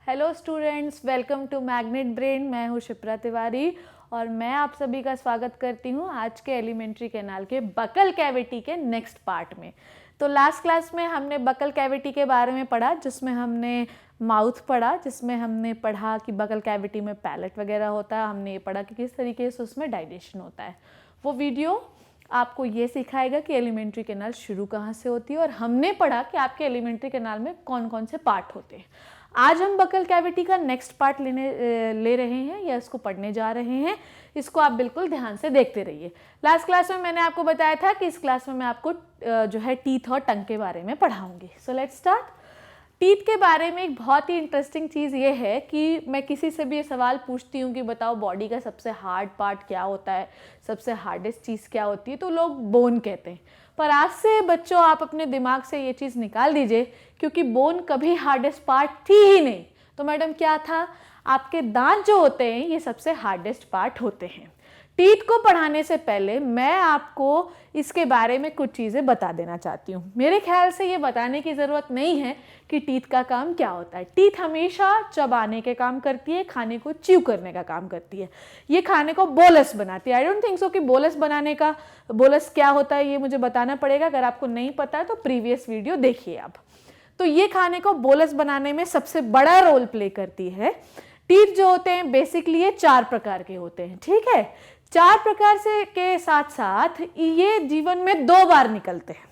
Hello students, welcome to magnet brain. मैं हूँ शिप्रा तिवारी और मैं आप सभी का स्वागत करती हूँ आज के एलिमेंट्री कैनाल के बकल कैविटी के नेक्स्ट पार्ट में। तो लास्ट क्लास में हमने बकल कैविटी के बारे में पढ़ा, जिसमें हमने माउथ पढ़ा, जिसमें हमने पढ़ा कि बकल कैविटी में पैलेट वगैरह होता है। हमने ये पढ़ा कि किस तरीके से उसमें डाइजेशन होता है। वो वीडियो आपको ये सिखाएगा कि एलिमेंट्री कैनाल शुरू कहाँ से होती है, और हमने पढ़ा कि आपके एलिमेंट्री कैनाल में कौन कौन से पार्ट होते हैं। आज हम बकल कैविटी का नेक्स्ट पार्ट ले रहे हैं या इसको पढ़ने जा रहे हैं। इसको आप बिल्कुल ध्यान से देखते रहिए। लास्ट क्लास में मैंने आपको बताया था कि इस क्लास में मैं आपको जो है टीथ और टंग के बारे में पढ़ाऊंगी। So let's start. टीथ के बारे में एक बहुत ही इंटरेस्टिंग चीज़ ये है कि मैं किसी से भी ये सवाल पूछती हूँ कि बताओ बॉडी का सबसे हार्ड पार्ट क्या होता है, सबसे हार्डेस्ट चीज़ क्या होती है, तो लोग बोन कहते हैं। पर आज से बच्चों आप अपने दिमाग से ये चीज़ निकाल दीजिए, क्योंकि बोन कभी हार्डेस्ट पार्ट थी ही नहीं। तो मैडम क्या था? आपके दांत जो होते हैं ये सबसे हार्डेस्ट पार्ट होते हैं। टीथ को पढ़ाने से पहले मैं आपको इसके बारे में कुछ चीज़ें बता देना चाहती हूँ। मेरे ख्याल से ये बताने की ज़रूरत नहीं है कि टीथ का काम क्या होता है। टीथ हमेशा चबाने के काम करती है, खाने को च्यू करने का काम करती है। ये खाने को बोलस बनाती है। आई डोंट थिंक सो कि बोलस क्या होता है ये मुझे बताना पड़ेगा। अगर आपको नहीं पता है तो प्रीवियस वीडियो देखिए आप। तो ये खाने को बोलस बनाने में सबसे बड़ा रोल प्ले करती है। टीथ जो होते हैं बेसिकली ये 4 प्रकार के होते हैं, ठीक है। 4 प्रकार से के साथ साथ ये जीवन में 2 बार निकलते हैं,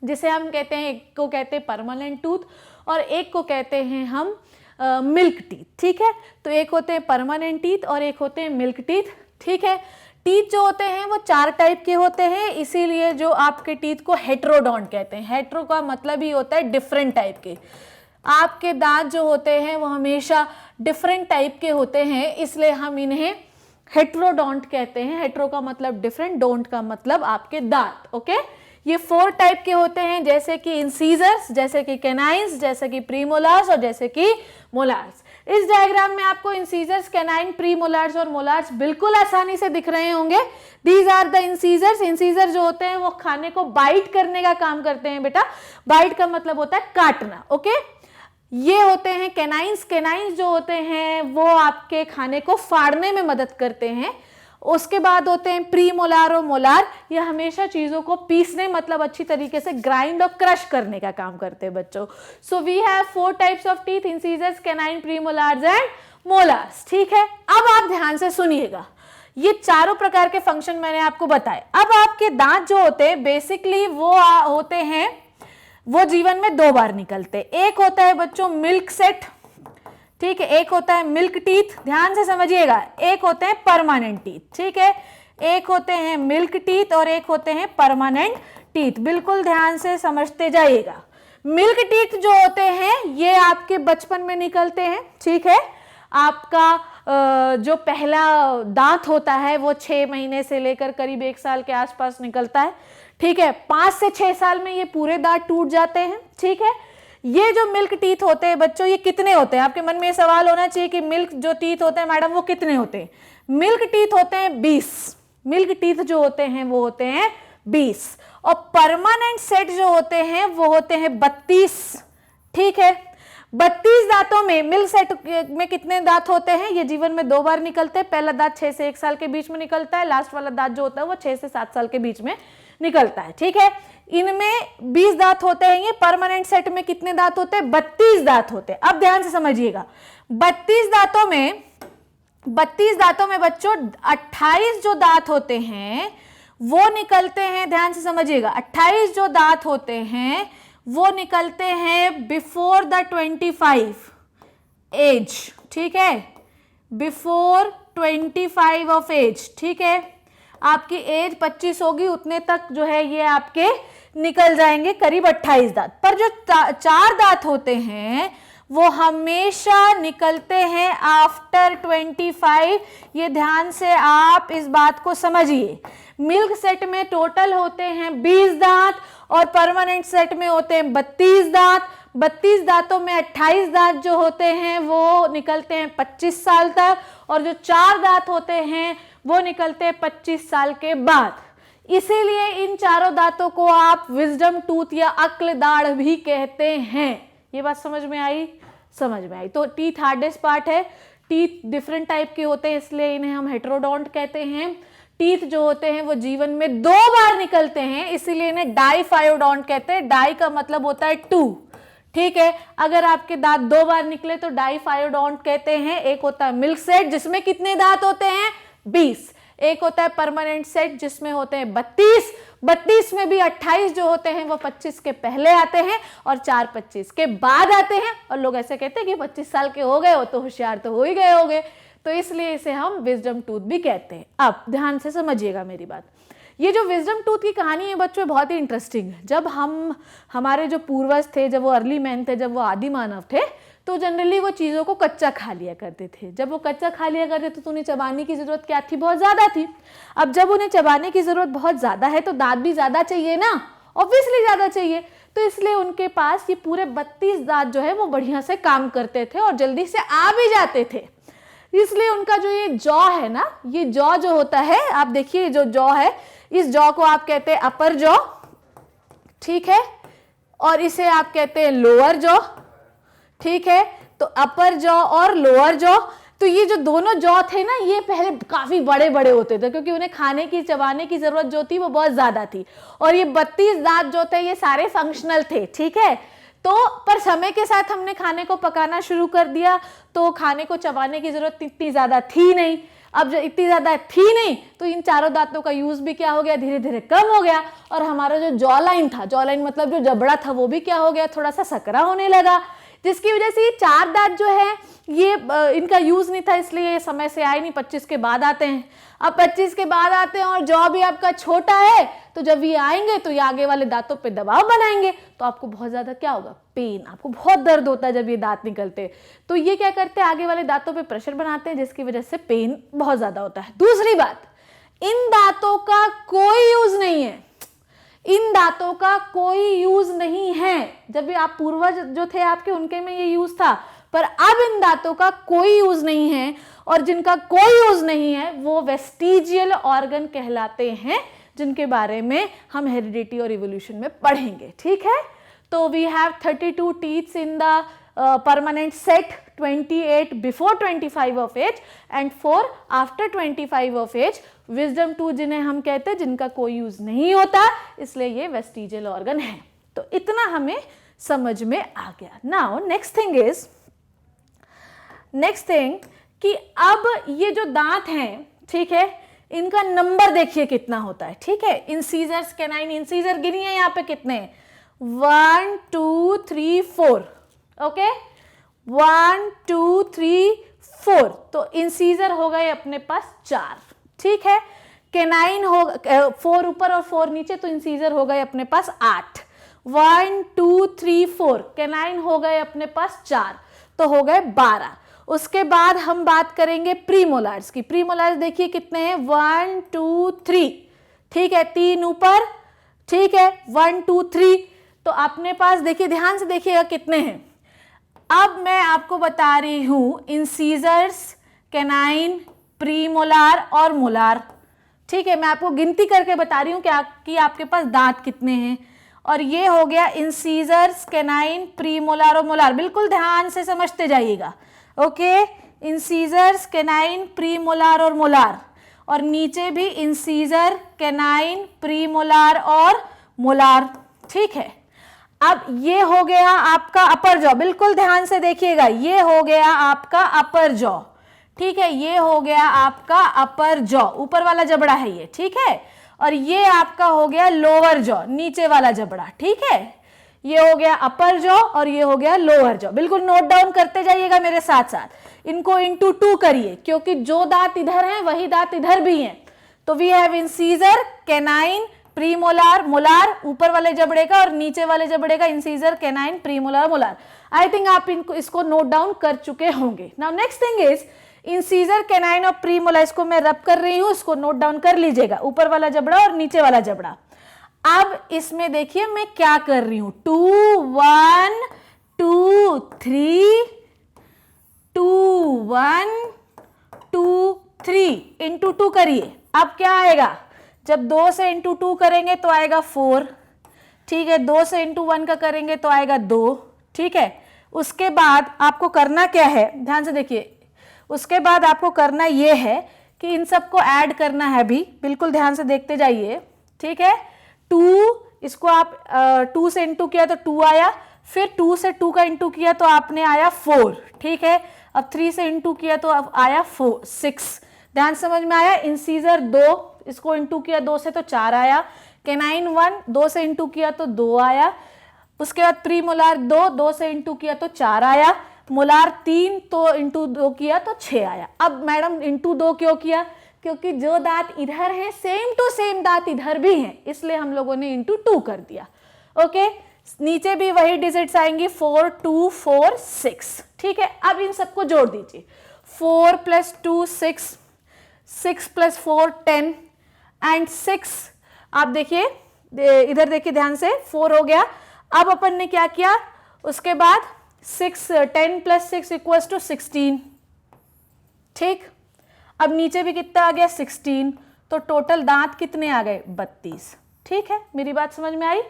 जिसे हम कहते हैं, एक को कहते हैं परमानेंट टूथ और एक को कहते हैं हम मिल्क टीथ, ठीक है। तो एक होते हैं परमानेंट टीथ और एक होते हैं मिल्क टीथ, ठीक है। टीथ जो होते हैं वो 4 टाइप के होते हैं, इसीलिए जो आपके टीथ को हेट्रोडोंट कहते हैं। हेट्रो का मतलब ही होता है डिफरेंट टाइप के। आपके दांत जो होते हैं वो हमेशा डिफरेंट टाइप के होते हैं, इसलिए हम इन्हें हेट्रोडोंट कहते हैं। हेट्रो का मतलब डिफरेंट, डोंट का मतलब आपके दांत, ओके। ये 4 टाइप के होते हैं, जैसे कि इंसीजर्स, जैसे कि कैनाइन्स, जैसे कि प्रीमोलार्स और जैसे कि मोलार्स। इस डायग्राम में आपको इंसीजर्स, कैनाइन, प्रीमोलार्स और मोलार्स बिल्कुल आसानी से दिख रहे होंगे। These are the incisors. Incisor जो होते हैं वो खाने को बाइट करने का काम करते हैं बेटा। बाइट का मतलब होता है काटना, ओके। ये होते हैं कैनाइन्स। कैनाइन्स जो होते हैं वो आपके खाने को फाड़ने में मदद करते हैं। उसके बाद होते हैं प्रीमोलार और मोलार। ये हमेशा चीजों को पीसने, मतलब अच्छी तरीके से ग्राइंड और क्रश करने का काम करते हैं बच्चों। So we have 4 types of teeth, incisors, canine, premolars and molars, ठीक है। अब आप ध्यान से सुनिएगा, ये चारों प्रकार के फंक्शन मैंने आपको बताए। अब आपके दांत जो होते हैं बेसिकली वो होते हैं, वो जीवन में 2 बार निकलते। एक होता है बच्चों मिल्क सेट, ठीक है। एक होता है मिल्क टीथ, ध्यान से समझिएगा। एक होते हैं परमानेंट टीथ, ठीक है। एक होते हैं मिल्क टीथ और एक होते हैं परमानेंट टीथ। बिल्कुल ध्यान से समझते जाइएगा। मिल्क टीथ जो होते हैं ये आपके बचपन में निकलते हैं, ठीक है। आपका जो पहला दांत होता है वो 6 महीने से लेकर करीब 1 साल के आसपास निकलता है, ठीक है। 5 से 6 साल में ये पूरे दांत टूट जाते हैं, ठीक है। ये जो मिल्क टीथ होते हैं बच्चों, ये कितने होते हैं? आपके मन में ये सवाल होना चाहिए कि मिल्क जो टीथ होते हैं मैडम वो कितने होते हैं? मिल्क टीथ होते हैं 20। मिल्क टीथ जो होते हैं वो होते हैं 20। और परमानेंट सेट जो होते हैं वो होते हैं 32, ठीक है। 32 दांतों में मिल्क सेट में कितने दांत होते हैं? ये जीवन में 2 बार निकलते हैं। पहला दांत 6 से 1 साल के बीच में निकलता है। लास्ट वाला दांत जो होता है वो 6 से 7 साल के बीच में निकलता है, ठीक है। इनमें 20 दांत होते हैं। ये परमानेंट सेट में कितने दांत होते हैं? 32 दांत होते हैं। अब ध्यान से समझिएगा, 32 दांतों में बच्चों 28 जो दांत होते हैं वो निकलते हैं। ध्यान से समझिएगा, 28 जो दांत होते हैं वो निकलते हैं बिफोर द 25 एज, ठीक है। बिफोर 25 ऑफ एज, ठीक है। आपकी एज 25 होगी उतने तक जो है ये आपके निकल जाएंगे करीब 28 दांत। पर जो 4 दांत होते हैं वो हमेशा निकलते हैं आफ्टर 25। ये ध्यान से आप इस बात को समझिए। मिल्क सेट में टोटल होते हैं 20 दांत और परमानेंट सेट में होते हैं 32 दांत। 32 दांतों में 28 दांत जो होते हैं वो निकलते हैं 25 साल तक, और जो 4 दांत होते हैं वो निकलते हैं 25 साल के बाद। इसीलिए इन चारों दांतों को आप विजडम टूथ या अक्ल दाढ़ भी कहते हैं। ये बात समझ में आई? समझ में आई। तो टीथ हार्डेस्ट पार्ट है, टीथ डिफरेंट टाइप के होते हैं इसलिए इन्हें हम हेटेरोडोंट कहते हैं। टीथ जो होते हैं वो जीवन में 2 बार निकलते हैं इसीलिए इन्हें डाइफायोडोंट कहते हैं। डाई का मतलब होता है 2, ठीक है। अगर आपके दांत 2 बार निकले तो डाइफायोडोंट कहते हैं। एक होता है मिल्क सेट जिसमें कितने दांत होते हैं 20, एक होता है परमानेंट सेट जिसमें होते हैं 32 में भी 28 जो होते हैं वो 25 के पहले आते हैं और 4 25 के बाद आते हैं। और लोग ऐसे कहते हैं कि 25 साल के हो गए हो तो होशियार तो हो ही गए होगे, तो इसलिए इसे हम विजडम टूथ भी कहते हैं। अब ध्यान से समझिएगा मेरी बात, ये जो विजडम टूथ की कहानी है बच्चों बहुत ही इंटरेस्टिंग है। जब हमारे जो पूर्वज थे, जब वो अर्ली मैन थे, जब वो आदि मानव थे, तो जनरली वो चीज़ों को कच्चा खा लिया करते थे। जब वो कच्चा खा लिया करते थे तो उन्हें चबाने की ज़रूरत क्या थी, बहुत ज़्यादा थी। अब जब उन्हें चबाने की ज़रूरत बहुत ज़्यादा है तो दांत भी ज़्यादा चाहिए ना, ऑब्वियसली ज़्यादा चाहिए। तो इसलिए उनके पास ये पूरे 32 दांत जो है वो बढ़िया से काम करते थे और जल्दी से आ भी जाते थे। इसलिए उनका जो ये जॉ है ना, ये जॉ जो होता है, आप देखिए जो जॉ है, इस जॉ को आप कहते हैं अपर जॉ, ठीक है, और इसे आप कहते हैं लोअर जॉ, ठीक है। तो अपर जॉ और लोअर जॉ, तो ये जो दोनों जॉ थे ना ये पहले काफी बड़े बड़े होते थे क्योंकि उन्हें खाने की चबाने की जरूरत जो थी वो बहुत ज्यादा थी। और ये 32 दांत जो थे ये सारे फंक्शनल थे, ठीक है। तो पर समय के साथ हमने खाने को पकाना शुरू कर दिया तो खाने को चबाने की जरूरत इतनी ज्यादा थी नहीं। अब जब इतनी ज्यादा थी नहीं तो इन चारों दांतों का यूज भी क्या हो गया, धीरे धीरे कम हो गया। और हमारा जो जॉ लाइन था, जॉ लाइन मतलब जो जबड़ा था, वो भी क्या हो गया, थोड़ा सा सकरा होने लगा, जिसकी वजह से ये 4 दांत जो है ये इनका यूज नहीं था, इसलिए ये समय से आए नहीं, 25 के बाद आते हैं। अब 25 के बाद आते हैं और जॉ भी आपका छोटा है, तो जब ये आएंगे तो ये आगे वाले दांतों पे दबाव बनाएंगे तो आपको बहुत ज्यादा क्या होगा, पेन, आपको बहुत दर्द होता है जब ये दांत निकलते हैं। तो ये क्या करते हैं, आगे वाले दांतों पे प्रेशर बनाते हैं जिसकी वजह से पेन बहुत ज्यादा होता है। दूसरी बात, इन दांतों का कोई यूज नहीं है, इन दांतों का कोई यूज नहीं है। जब भी आप पूर्वज जो थे आपके उनके में ये यूज था, पर अब इन दांतों का कोई यूज नहीं है। और जिनका कोई यूज नहीं है वो वेस्टिजियल ऑर्गन कहलाते हैं, जिनके बारे में हम हेरिडिटी और इवोल्यूशन में पढ़ेंगे, ठीक है। तो we have 32 teeths in the permanent set, 28 before 25 of age and 4 after 25 of age। Wisdom tooth जिन्हें हम कहते हैं जिनका कोई यूज नहीं होता, इसलिए ये वेस्टिजियल ऑर्गन है। तो इतना हमें समझ में आ गया। नाउ नेक्स्ट थिंग कि अब ये जो दांत हैं, ठीक है, इनका नंबर देखिए कितना होता है, ठीक है। इंसीजर्स, कैनाइन इंसीजर गिनिए यहाँ पे कितने हैं, 1 2 3 4, ओके, 1 2 3 4। तो इंसीजर हो गए अपने पास 4, ठीक है। कैनाइन हो 4 ऊपर और 4 नीचे, तो इंसीजर हो गए अपने पास 8। 1 2 3 4 कैनाइन हो गए अपने पास 4, तो हो गए 12। उसके बाद हम बात करेंगे प्रीमोलार्स की। प्रीमोलार्स देखिए कितने हैं, 1 2 3, ठीक है, 3 ऊपर, ठीक है, 1 2 3। तो अपने पास देखिए, ध्यान से देखिएगा कितने हैं। अब मैं आपको बता रही हूं इंसीजर्स, कैनाइन, प्रीमोलार और मोलार, ठीक है। मैं आपको गिनती करके बता रही हूं कि आपके पास दांत कितने हैं। और ये हो गया इंसीजर्स, कैनाइन, प्रीमोलार और मोलार। बिल्कुल ध्यान से समझते जाइएगा, ओके। इंसीजर्स, कैनाइन, प्रीमोलार और मोलार, और नीचे भी इंसीजर, कैनाइन, प्रीमोलार और मोलार, ठीक है। अब ये हो गया आपका अपर जॉ, बिल्कुल ध्यान से देखिएगा, ये हो गया आपका अपर जॉ, ठीक है, ये हो गया आपका अपर जॉ, ऊपर वाला जबड़ा है ये, ठीक है। और ये आपका हो गया लोअर जॉ, नीचे वाला जबड़ा, ठीक है। ये हो गया अपर जॉ और ये हो गया लोअर जॉ। बिल्कुल नोट डाउन करते जाइएगा मेरे साथ साथ, इनको इंटू 2 करिए क्योंकि जो दांत इधर हैं वही दांत इधर भी हैं। तो we have incisor, canine, premolar, molar, ऊपर वाले जबड़े का, और नीचे वाले जबड़े का incisor, canine, premolar, molar. I think आप इसको नोट डाउन कर चुके होंगे। Now next thing is incisor, canine और प्रीमोलार, इसको मैं रब कर रही हूं, इसको नोट डाउन कर लीजिएगा, ऊपर वाला जबड़ा और नीचे वाला जबड़ा। अब इसमें देखिए मैं क्या कर रही हूं, 2 1 2 3 2 1 2 3 इंटू 2 करिए। अब क्या आएगा, जब 2 से इंटू 2 करेंगे तो आएगा 4, ठीक है। 2 से इंटू 1 का करेंगे तो आएगा 2, ठीक है। उसके बाद आपको करना क्या है, ध्यान से देखिए, उसके बाद आपको करना ये है कि इन सबको ऐड करना है भी, बिल्कुल ध्यान से देखते जाइए, ठीक है। 2, इसको आप 2 से इंटू किया तो 2 आया, फिर 2 से 2 का इंटू किया तो आपने आया 4, ठीक है। अब 3 से इंटू किया तो अब आया 6, ध्यान समझ में आया। इंसीजर 2, इसको इंटू किया 2 से तो 4 आया। कैनाइन 1, 2 से इंटू किया तो 2 आया। उसके बाद प्रीमोलार 2, 2 से इंटू किया तो 4 आया। मोलार 3, तो इंटू 2 किया तो 6 आया। अब मैडम इंटू 2 क्यों किया, क्योंकि जो दांत इधर है सेम टू सेम दांत इधर भी हैं, इसलिए हम लोगों ने इंटू 2 कर दिया। ओके, नीचे भी वही डिजिट्स आएंगी, 4, 2, 4, 6, ठीक है। अब इन सबको जोड़ दीजिए, 4 + 2 6, 6 + 4 10 एंड 6, आप देखिए इधर देखिए ध्यान से, 4 हो गया। अब अपन ने क्या किया, उसके बाद 10 + 6 = 16, ठीक। अब नीचे भी कितना आ गया, 16, तो टोटल दांत कितने आ गए, 32, ठीक है। मेरी बात समझ में आई।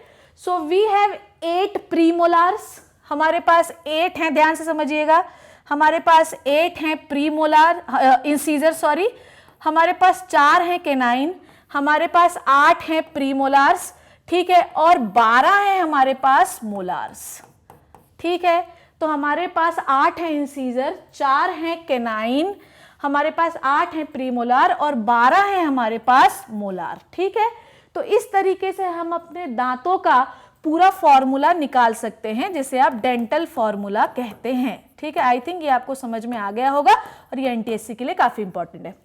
सो वी हैव 8 प्रीमोलार्स, हमारे पास 8 हैं, ध्यान से समझिएगा, हमारे पास 8 हैं प्रीमोलार इंसीजर, सॉरी, हमारे पास 4 हैं कैनाइन, हमारे पास 8 हैं प्रीमोलार्स, ठीक है, और 12 हैं हमारे पास मोलार्स, ठीक है। तो हमारे पास 8 हैं इंसीजर, 4 हैं कैनाइन, हमारे पास 8 हैं प्रीमोलार और 12 हैं हमारे पास मोलार, ठीक है। तो इस तरीके से हम अपने दांतों का पूरा फॉर्मूला निकाल सकते हैं, जिसे आप डेंटल फॉर्मूला कहते हैं, ठीक है। आई थिंक ये आपको समझ में आ गया होगा और ये एनटीएससी के लिए काफी इंपॉर्टेंट है।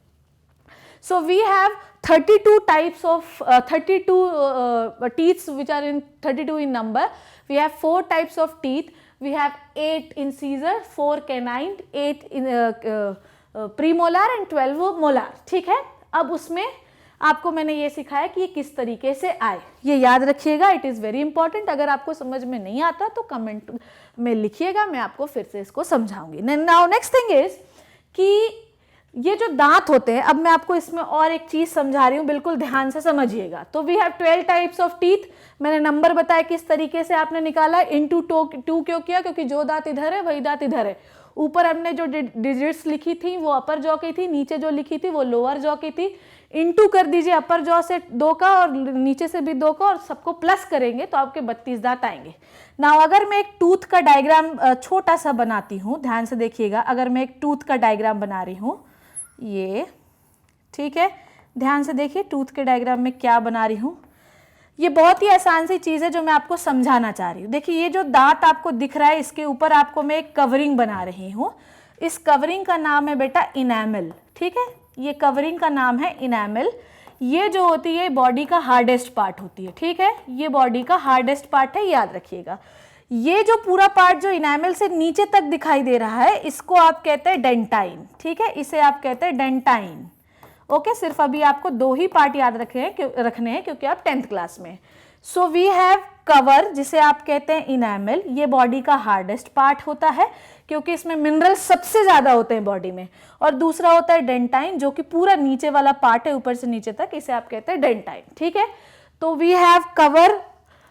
So we have 32 types of 32 teeth which are in 32 in number. We have 4 types of teeth. We have 8 incisor, 4 canine, 8 in premolar and 12 molar, ठीक है। अब उसमें आपको मैंने ये सिखाया कि ये किस तरीके से आए, ये याद रखिएगा, इट इज़ वेरी इंपॉर्टेंट। अगर आपको समझ में नहीं आता तो कमेंट में लिखिएगा, मैं आपको फिर से इसको समझाऊंगी। नाउ नेक्स्ट थिंग इज कि ये जो दांत होते हैं, अब मैं आपको इसमें और एक चीज समझा रही हूँ, बिल्कुल ध्यान से समझिएगा। तो we have 12 types of teeth, मैंने नंबर बताया किस तरीके से आपने निकाला, इंटू 2 क्यों किया, क्योंकि जो दांत इधर है वही दांत इधर है। ऊपर हमने जो डिजिट्स लिखी थी वो अपर जॉ की थी, नीचे जो लिखी थी वो लोअर जॉ की थी। इंटू कर दीजिए अपर जॉ से 2 का और नीचे से भी 2 का, और सबको प्लस करेंगे तो आपके 32 दांत आएंगे। नाउ अगर मैं एक टूथ का डायग्राम छोटा सा बनाती हूँ, ध्यान से देखिएगा, अगर मैं एक टूथ का डायग्राम बना रही हूँ, ये ठीक है, ध्यान से देखिए टूथ के डायग्राम में क्या बना रही हूँ। ये बहुत ही आसान सी चीज़ है जो मैं आपको समझाना चाह रही हूँ। देखिए ये जो दांत आपको दिख रहा है, इसके ऊपर आपको मैं एक कवरिंग बना रही हूँ। इस कवरिंग का नाम है बेटा इनैमल, ठीक है, ये कवरिंग का नाम है इनैमल। ये जो होती है बॉडी का हार्डेस्ट पार्ट होती है, ठीक है, ये बॉडी का हार्डेस्ट पार्ट है, याद रखिएगा। ये जो पूरा पार्ट जो इनैमल से नीचे तक दिखाई दे रहा है, इसको आप कहते हैं डेंटाइन, ठीक है, इसे आप कहते हैं डेंटाइन। ओके, सिर्फ अभी आपको 2 ही पार्ट याद रखने हैं क्योंकि आप 10th क्लास में। सो वी हैव कवर, जिसे आप कहते हैं इनैमल, ये बॉडी का हार्डेस्ट पार्ट होता है क्योंकि इसमें मिनरल सबसे ज्यादा होते हैं बॉडी में। और दूसरा होता है डेंटाइन, जो कि पूरा नीचे वाला पार्ट है, ऊपर से नीचे तक, इसे आप कहते हैं डेंटाइन, ठीक है। तो we have cover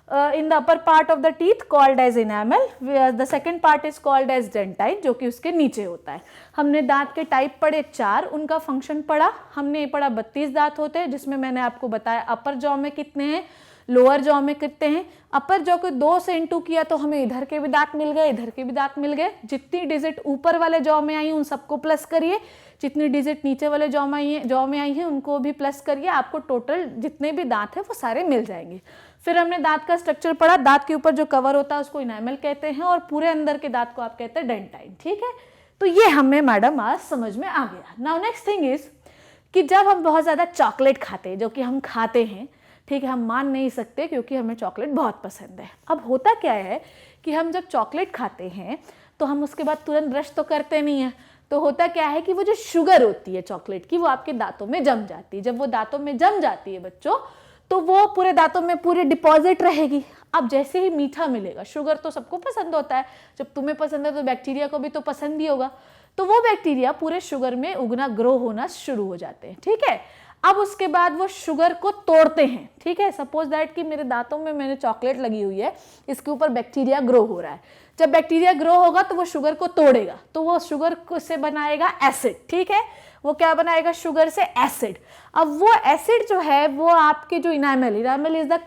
in the upper part of the teeth called as enamel, where the second part is called as dentine, जो कि उसके नीचे होता है। हमने दांत के टाइप पढ़े 4, उनका फंक्शन पढ़ा, हमने ये पढ़ा 32 दांत होते हैं, जिसमें मैंने आपको बताया अपर जॉ में कितने हैं, लोअर जॉ में कितने हैं। अपर जॉ को 2 से इंटू किया तो हमें इधर के भी दांत मिल गए, इधर के भी दांत मिल गए। जितनी डिजिट ऊपर वाले जॉ में आई उन सबको प्लस करिए, जितनी डिजिट नीचे वाले जॉ में आई है उनको भी प्लस करिए, आपको टोटल जितने भी दांत हैं वो सारे मिल जाएंगे। फिर हमने दांत का स्ट्रक्चर पढ़ा, दांत के ऊपर जो कवर होता है उसको इनैमल कहते हैं और पूरे अंदर के दांत को आप कहते हैं डेंटाइन, ठीक है। तो ये हमें मैडम आज समझ में आ गया। नाउ नेक्स्ट थिंग इज कि जब हम बहुत ज़्यादा चॉकलेट खाते हैं, जो कि हम खाते हैं, ठीक है, हम मान नहीं सकते क्योंकि हमें चॉकलेट बहुत पसंद है। अब होता क्या है कि हम जब चॉकलेट खाते हैं तो हम उसके बाद तुरंत ब्रश तो करते नहीं हैं, तो होता क्या है कि वो जो शुगर होती है चॉकलेट की, वो आपके दांतों में जम जाती है। जब वो दांतों में जम जाती है बच्चों, तो वो पूरे दांतों में पूरे डिपॉजिट रहेगी। अब जैसे ही मीठा मिलेगा, शुगर तो सबको पसंद होता है, जब तुम्हें पसंद है तो बैक्टीरिया को भी तो पसंद ही होगा, तो वो बैक्टीरिया पूरे शुगर में उगना, ग्रो होना शुरू हो जाते हैं, ठीक है। अब उसके बाद वो शुगर को तोड़ते हैं, ठीक है। सपोज दैट कि मेरे दांतों में मैंने चॉकलेट लगी हुई है, इसके ऊपर बैक्टीरिया ग्रो हो रहा है। जब बैक्टीरिया ग्रो होगा तो वो शुगर को तोड़ेगा, तो वो शुगर से बनाएगा एसिड, ठीक है। वो क्या बनाएगा? शुगर से एसिड। अब वो एसिड जो है वो आपके जो enamel is the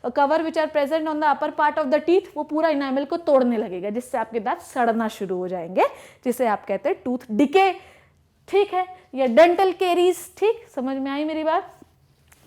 cover which are present on the upper part of the teeth, वो पूरा इनामल को तोड़ने लगेगा, जिससे आपके दांत सड़ना शुरू हो जाएंगे, जिसे आप कहते हैं टूथ डिके, ठीक है, या डेंटल केरीज। ठीक, समझ में आई मेरी बात?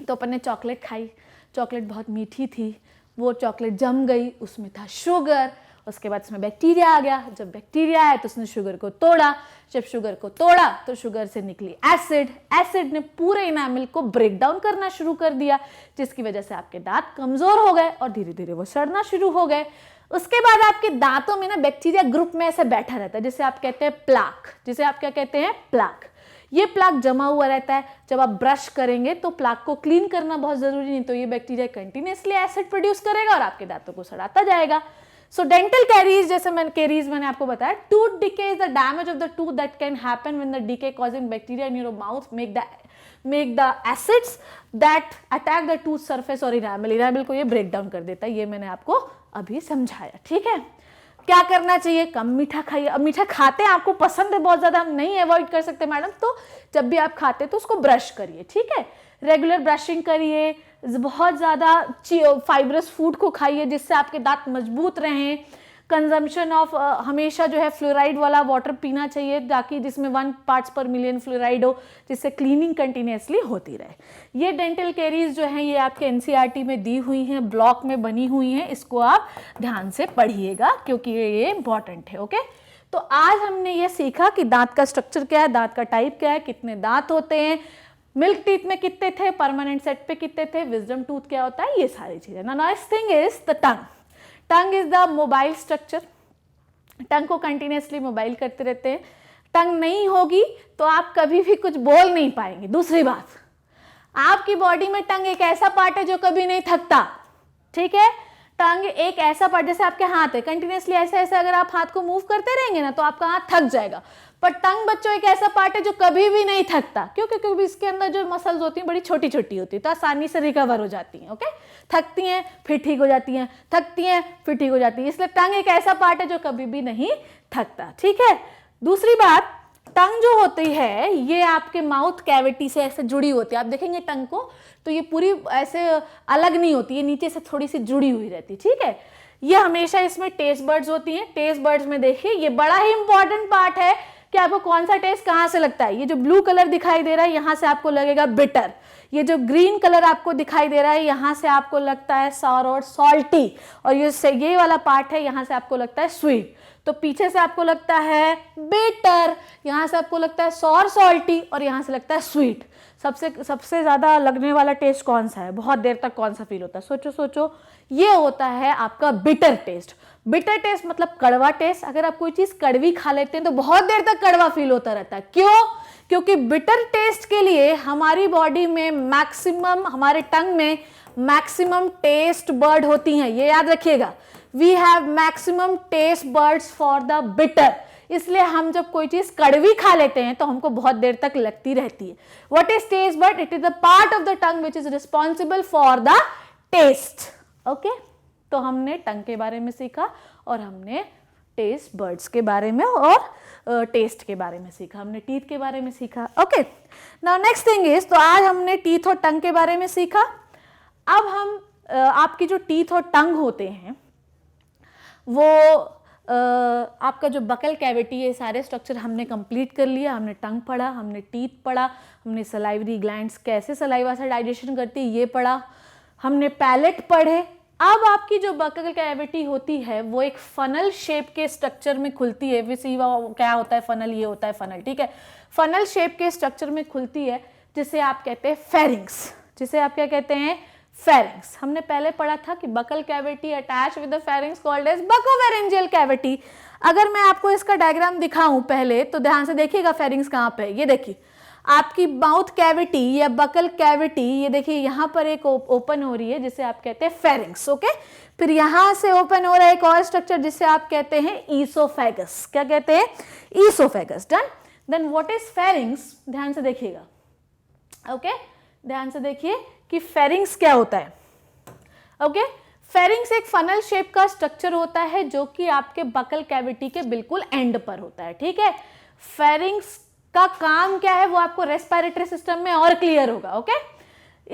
तो अपन ने चॉकलेट खाई, चॉकलेट बहुत मीठी थी, वो चॉकलेट जम गई, उसमें था शुगर, उसके बाद उसमें बैक्टीरिया आ गया। जब बैक्टीरिया आया तो उसने शुगर को तोड़ा, जब शुगर को तोड़ा तो शुगर से निकली एसिड, एसिड ने पूरे इनामल को ब्रेक डाउन करना शुरू कर दिया, जिसकी वजह से आपके दांत कमजोर हो गए और धीरे धीरे वो सड़ना शुरू हो गए। उसके बाद आपके दांतों में ना बैक्टीरिया ग्रुप में ऐसे बैठा रहता है, जिसे आप कहते हैं प्लाक, जिसे आप क्या कहते हैं? प्लाक। ये प्लाक जमा हुआ रहता है, जब आप ब्रश करेंगे तो प्लाक को क्लीन करना बहुत जरूरी, नहीं तो ये बैक्टीरिया कंटिन्यूअसली एसिड प्रोड्यूस करेगा और आपके दांतों को सड़ाता जाएगा। सो डेंटल कैरीज, जैसे मैंने आपको बताया, tooth decay is the damage of the tooth that can happen when the decay causing bacteria in your mouth make the acids that attack the tooth surface और इनामल को ये break down कर देता है। ये मैंने आपको अभी समझाया, ठीक है। क्या करना चाहिए? कम मीठा खाइए। अब मीठा खाते हैं, आपको पसंद है बहुत ज्यादा, हम नहीं अवॉइड कर सकते मैडम, तो जब भी आप खाते हैं तो उसको ब्रश करिए, ठीक है। रेगुलर ब्रशिंग करिए, बहुत ज़्यादा फाइब्रस फूड को खाइए जिससे आपके दांत मजबूत रहें। कंजम्पशन ऑफ हमेशा जो है फ्लोराइड वाला वाटर पीना चाहिए, ताकि जिसमें 1 पार्ट्स पर मिलियन फ्लोराइड हो, जिससे क्लीनिंग कंटिन्यूसली होती रहे। ये डेंटल कैरीज जो हैं ये आपके एनसीईआरटी में दी हुई हैं, ब्लॉक में बनी हुई हैं, इसको आप ध्यान से पढ़िएगा क्योंकि ये इंपॉर्टेंट है, ओके। तो आज हमने ये सीखा कि दांत का स्ट्रक्चर क्या है, दांत का टाइप क्या है, कितने दांत होते हैं, मिल्क टीथ में कितने थे, परमानेंट सेट पे कितने थे, विजडम टूथ क्या होता है, ये सारी चीजें। Now next thing is the tongue. Tongue is the mobile structure. Tongue को कंटिन्यूसली मोबाइल करते रहते हैं। टंग नहीं होगी तो आप कभी भी कुछ बोल नहीं पाएंगे। दूसरी बात, आपकी बॉडी में टंग एक ऐसा पार्ट है जो कभी नहीं थकता, ठीक है। टंग एक ऐसा पार्ट, जैसे आपके हाथ है, कंटिन्यूसली ऐसे ऐसे अगर आप हाथ को मूव करते रहेंगे ना तो आपका हाथ थक जाएगा, पर टंग बच्चों एक ऐसा पार्ट है जो कभी भी नहीं थकता, क्योंकि इसके अंदर जो मसल्स होती हैं बड़ी छोटी छोटी होती है, तो आसानी से रिकवर हो जाती हैं, ओके। थकती हैं फिर ठीक हो जाती हैं, थकती हैं फिर ठीक हो जाती है, इसलिए टंग एक ऐसा पार्ट है जो कभी भी नहीं थकता, ठीक है। दूसरी बात, टंग जो होती है ये आपके माउथ कैविटी से ऐसे जुड़ी होती है। आप देखेंगे टंग को तो ये पूरी ऐसे अलग नहीं होती, ये नीचे से थोड़ी सी जुड़ी हुई रहती है, ठीक है। ये हमेशा इसमें टेस्ट बर्ड्स होती हैं। टेस्ट बर्ड्स में देखिए ये बड़ा ही इंपॉर्टेंट पार्ट है कि आपको कौन सा टेस्ट कहाँ से लगता है। ये जो ब्लू कलर दिखाई दे रहा है यहाँ से आपको लगेगा बिटर, ये जो ग्रीन कलर आपको दिखाई दे रहा है यहाँ से आपको लगता है सॉर और सॉल्टी, और ये वाला पार्ट है यहाँ से आपको लगता है स्वीट। तो पीछे से आपको लगता है बिटर, यहाँ से आपको लगता है सॉर सॉल्टी, और यहाँ से लगता है स्वीट। सबसे ज्यादा लगने वाला टेस्ट कौन सा है, बहुत देर तक कौन सा फील होता है? सोचो सोचो, ये होता है आपका बिटर टेस्ट। बिटर टेस्ट मतलब कड़वा टेस्ट। अगर आप कोई चीज कड़वी खा लेते हैं तो बहुत देर तक कड़वा फील होता रहता है। क्यों? क्योंकि बिटर टेस्ट के लिए हमारी बॉडी में मैक्सिमम, हमारे टंग में मैक्सिमम टेस्ट बर्ड होती हैं, ये याद रखिएगा। We have maximum taste buds for the bitter, इसलिए हम जब कोई चीज कड़वी खा लेते हैं तो हमको बहुत देर तक लगती रहती है। What is taste bud? It is the part of the tongue which is responsible for the taste, okay. तो हमने टंग के बारे में सीखा और हमने टेस्ट बर्ड्स के बारे में और टेस्ट के बारे में सीखा, हमने टीथ के बारे में सीखा, okay. Now next thing is, तो आज हमने टीथ और टंग के बारे में सीखा। अब हम आपकी जो टीथ और टंग होते हैं वो आपका जो बकल कैविटी है, सारे स्ट्रक्चर हमने कंप्लीट कर लिया। हमने टंग पढ़ा, हमने टीथ पढ़ा, हमने सलाइवरी ग्लैंड्स कैसे सलाइवा से डाइजेशन करती है ये पढ़ा, हमने पैलेट पढ़े। अब आपकी जो बकल कैविटी होती है वो एक फनल शेप के स्ट्रक्चर में खुलती है। क्या होता है फनल? ये होता है फनल, ठीक है। फनल शेप के स्ट्रक्चर में खुलती है जिसे आप कहते हैं फेरिंग्स, जिसे आप क्या कहते हैं? फेरिंग्स। हमने पहले पढ़ा था कि buccal cavity attach with the pharynx called as buccopharyngeal cavity. अगर मैं आपको इसका डायग्राम दिखाऊं पहले तो ध्यान से देखिएगा फेरिंग्स कहाँ पे है। ये देखिए आपकी माउथ कैविटी या बकल कैविटी, ये देखिए यहाँ पर एक ओपन हो रही है जिसे आप कहते हैं फेरिंग्स, ओके। फिर यहाँ से ओपन हो रहा है एक और स्ट्रक्चर जिसे आप कहते हैं ईसोफेगस। क्या कहते हैं? Oesophagus. Done. Then what is pharynx? ध्यान से देखिएगा, ओके, ध्यान से देखिए कि फेरिंग्स क्या होता है। ओके, फेरिंग्स एक फनल शेप का स्ट्रक्चर होता है जो कि आपके बकल कैविटी के बिल्कुल एंड पर होता है। ठीक है, फेरिंग्स का काम क्या है वो आपको रेस्पिरेटरी सिस्टम में और क्लियर होगा। ओके,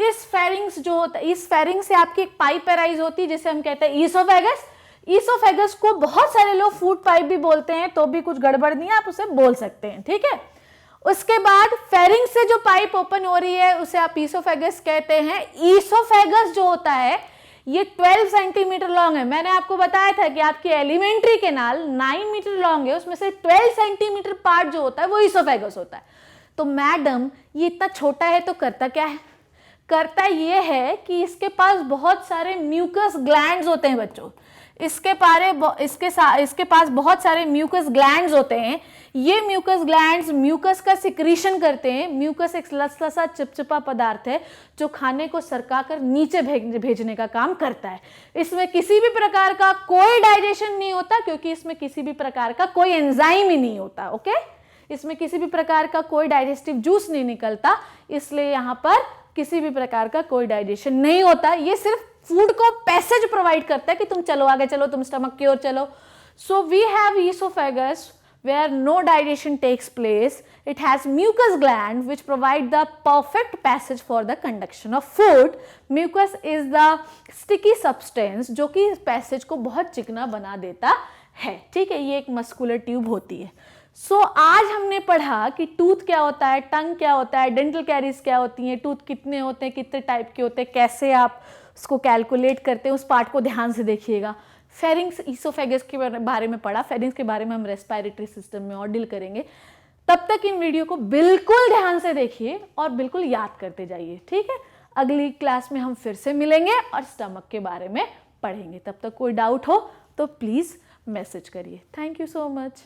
इस फेरिंग्स जो होता है, इस फेरिंग्स से आपकी एक पाइप अराइज होती है जिसे हम कहते हैं ईसोफेगस। ईसोफेगस को बहुत सारे लोग फूड पाइप भी बोलते हैं, तो भी कुछ गड़बड़ नहीं है, आप उसे बोल सकते हैं। ठीक है, उसके बाद फेरिंग्स से जो पाइप ओपन हो रही है उसे आप ईसोफेगस कहते हैं। ईसोफेगस जो होता है ये 12 सेंटीमीटर लॉन्ग है। मैंने आपको बताया था कि आपकी एलिमेंट्री कैनाल 9 मीटर लॉन्ग है, उसमें से 12 सेंटीमीटर पार्ट जो होता है वो ईसोफेगस होता है। तो मैडम ये इतना छोटा है तो करता क्या है? करता ये है कि इसके पास बहुत सारे म्यूकस ग्लैंड्स होते हैं बच्चों। इसके पास बहुत सारे म्यूकस ग्लैंड्स होते हैं। ये म्यूकस ग्लैंड्स म्यूकस का सिक्रीशन करते हैं। म्यूकस एक लसलसा चिपचिपा पदार्थ है जो खाने को सरकाकर नीचे भेजने का काम करता है। इसमें किसी भी प्रकार का कोई डाइजेशन नहीं होता क्योंकि इसमें किसी भी प्रकार का कोई एंजाइम ही नहीं होता। ओके, इसमें किसी भी प्रकार का कोई डाइजेस्टिव जूस नहीं निकलता, इसलिए यहाँ पर किसी भी प्रकार का कोई डाइजेशन नहीं होता। ये सिर्फ फूड को पैसेज प्रोवाइड करता है कि तुम चलो आगे चलो, तुम स्टमक की ओर चलो। So we have oesophagus where no digestion takes place. It has mucus gland which provide the perfect passage for the conduction of food. Mucus is the sticky substance जो कि इस पैसेज को बहुत चिकना बना देता है। ठीक है, ये एक मस्कुलर ट्यूब होती है। आज हमने पढ़ा कि टूथ क्या होता है, टंग क्या होता है, डेंटल कैरीज क्या होती हैं, टूथ कितने होते हैं, कितने टाइप के होते हैं, कैसे आप उसको कैलकुलेट करते हैं, उस पार्ट को ध्यान से देखिएगा। फेरिंग्स ईसोफेगस के बारे में पढ़ा, फेरिंग्स के बारे में हम रेस्पिरेटरी सिस्टम में और डील करेंगे। तब तक इन वीडियो को बिल्कुल ध्यान से देखिए और बिल्कुल याद करते जाइए। ठीक है, अगली क्लास में हम फिर से मिलेंगे और स्टमक के बारे में पढ़ेंगे। तब तक कोई डाउट हो तो प्लीज़ मैसेज करिए। Thank you so much.